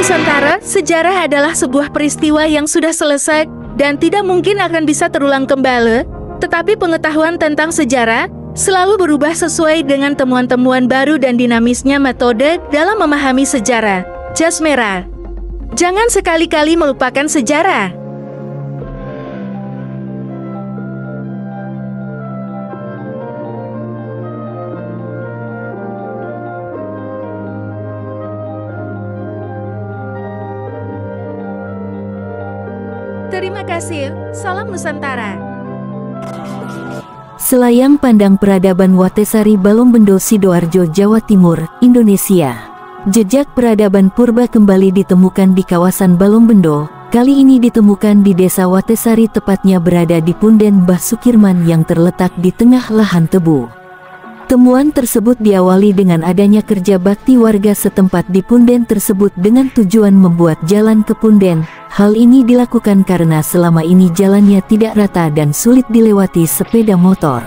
Nusantara, sejarah adalah sebuah peristiwa yang sudah selesai dan tidak mungkin akan bisa terulang kembali. Tetapi pengetahuan tentang sejarah selalu berubah sesuai dengan temuan-temuan baru dan dinamisnya metode dalam memahami sejarah. Jas merah. Jangan sekali-kali melupakan sejarah. Terima kasih. Salam Nusantara. Selayang Pandang Peradaban Watesari Balombendo Sidoarjo, Jawa Timur, Indonesia. Jejak peradaban purba kembali ditemukan di kawasan Balombendo. Kali ini ditemukan di Desa Watesari, tepatnya berada di Punden Mbah Sukirman yang terletak di tengah lahan tebu. Temuan tersebut diawali dengan adanya kerja bakti warga setempat di Punden tersebut dengan tujuan membuat jalan ke Punden. Hal ini dilakukan karena selama ini jalannya tidak rata dan sulit dilewati sepeda motor.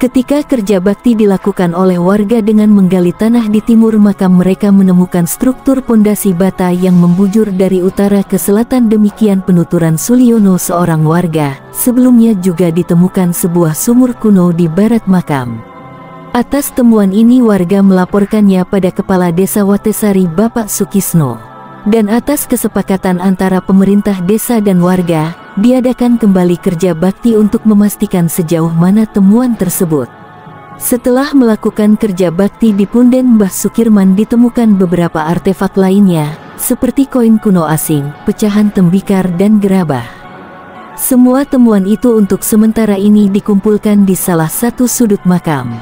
Ketika kerja bakti dilakukan oleh warga dengan menggali tanah di timur, maka mereka menemukan struktur pondasi bata yang membujur dari utara ke selatan. Demikian penuturan Suliono, seorang warga. Sebelumnya juga ditemukan sebuah sumur kuno di barat makam. Atas temuan ini warga melaporkannya pada Kepala Desa Watesari Bapak Sukisno. Dan atas kesepakatan antara pemerintah desa dan warga, diadakan kembali kerja bakti untuk memastikan sejauh mana temuan tersebut. Setelah melakukan kerja bakti di Punden Mbah Sukirman, ditemukan beberapa artefak lainnya, seperti koin kuno asing, pecahan tembikar dan gerabah. Semua temuan itu untuk sementara ini dikumpulkan di salah satu sudut makam.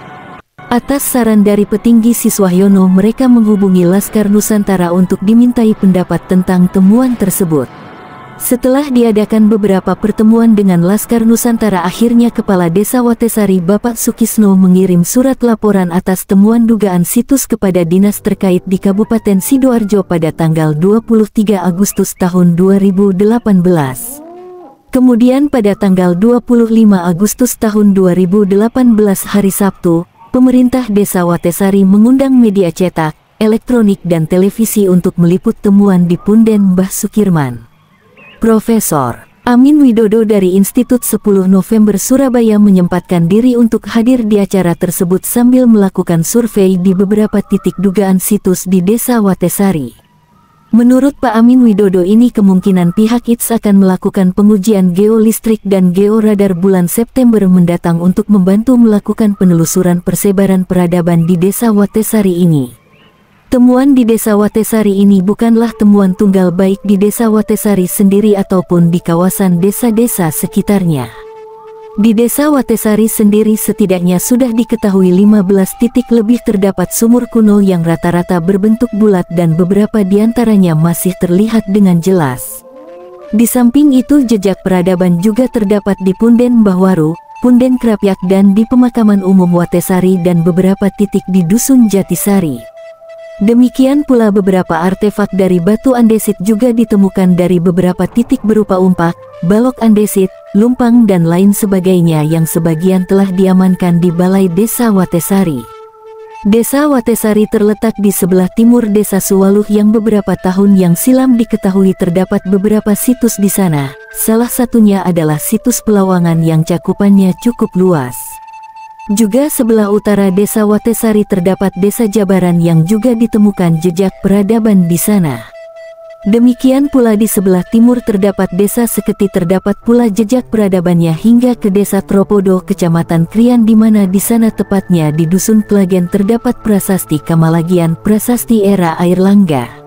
Atas saran dari petinggi Siswahyono, mereka menghubungi Laskar Nusantara untuk dimintai pendapat tentang temuan tersebut. Setelah diadakan beberapa pertemuan dengan Laskar Nusantara, akhirnya Kepala Desa Watesari Bapak Sukisno mengirim surat laporan atas temuan dugaan situs kepada dinas terkait di Kabupaten Sidoarjo pada tanggal 23 Agustus tahun 2018. Kemudian pada tanggal 25 Agustus tahun 2018 hari Sabtu, pemerintah Desa Watesari mengundang media cetak, elektronik dan televisi untuk meliput temuan di Punden Mbah Sukirman. Profesor Amin Widodo dari Institut 10 November Surabaya menyempatkan diri untuk hadir di acara tersebut sambil melakukan survei di beberapa titik dugaan situs di Desa Watesari. Menurut Pak Amin Widodo ini, kemungkinan pihak ITS akan melakukan pengujian geolistrik dan georadar bulan September mendatang untuk membantu melakukan penelusuran persebaran peradaban di Desa Watesari ini. Temuan di Desa Watesari ini bukanlah temuan tunggal, baik di Desa Watesari sendiri ataupun di kawasan desa-desa sekitarnya. Di Desa Watesari sendiri setidaknya sudah diketahui 15 titik lebih terdapat sumur kuno yang rata-rata berbentuk bulat dan beberapa diantaranya masih terlihat dengan jelas. Di samping itu, jejak peradaban juga terdapat di Punden Mbah Waru, Punden Krapyak dan di Pemakaman Umum Watesari dan beberapa titik di Dusun Jatisari. Demikian pula beberapa artefak dari batu andesit juga ditemukan dari beberapa titik berupa umpak, balok andesit, lumpang dan lain sebagainya yang sebagian telah diamankan di Balai Desa Watesari. Desa Watesari terletak di sebelah timur Desa Suwaluh yang beberapa tahun yang silam diketahui terdapat beberapa situs di sana. Salah satunya adalah situs Pelawangan yang cakupannya cukup luas. Juga sebelah utara Desa Watesari terdapat Desa Jabaran yang juga ditemukan jejak peradaban di sana. Demikian pula di sebelah timur terdapat Desa Seketi, terdapat pula jejak peradabannya hingga ke Desa Tropodo, Kecamatan Krian, di mana di sana tepatnya di Dusun Klagen terdapat prasasti Kamalagian, prasasti era Air Langga.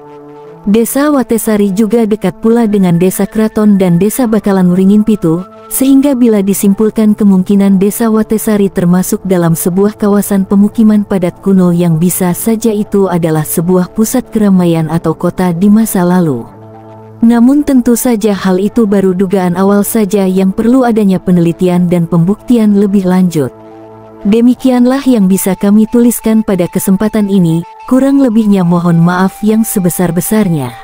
Desa Watesari juga dekat pula dengan Desa Kraton dan Desa Bakalan Wringin Pitu, sehingga bila disimpulkan kemungkinan Desa Watesari termasuk dalam sebuah kawasan pemukiman padat kuno yang bisa saja itu adalah sebuah pusat keramaian atau kota di masa lalu. Namun tentu saja hal itu baru dugaan awal saja yang perlu adanya penelitian dan pembuktian lebih lanjut. Demikianlah yang bisa kami tuliskan pada kesempatan ini, kurang lebihnya mohon maaf yang sebesar-besarnya.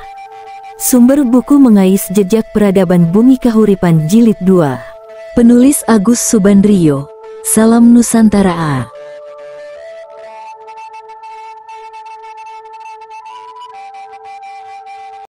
Sumber buku Mengais Jejak Peradaban Bumi Kahuripan Jilid 2. Penulis Agus Subandrio. Salam Nusantara.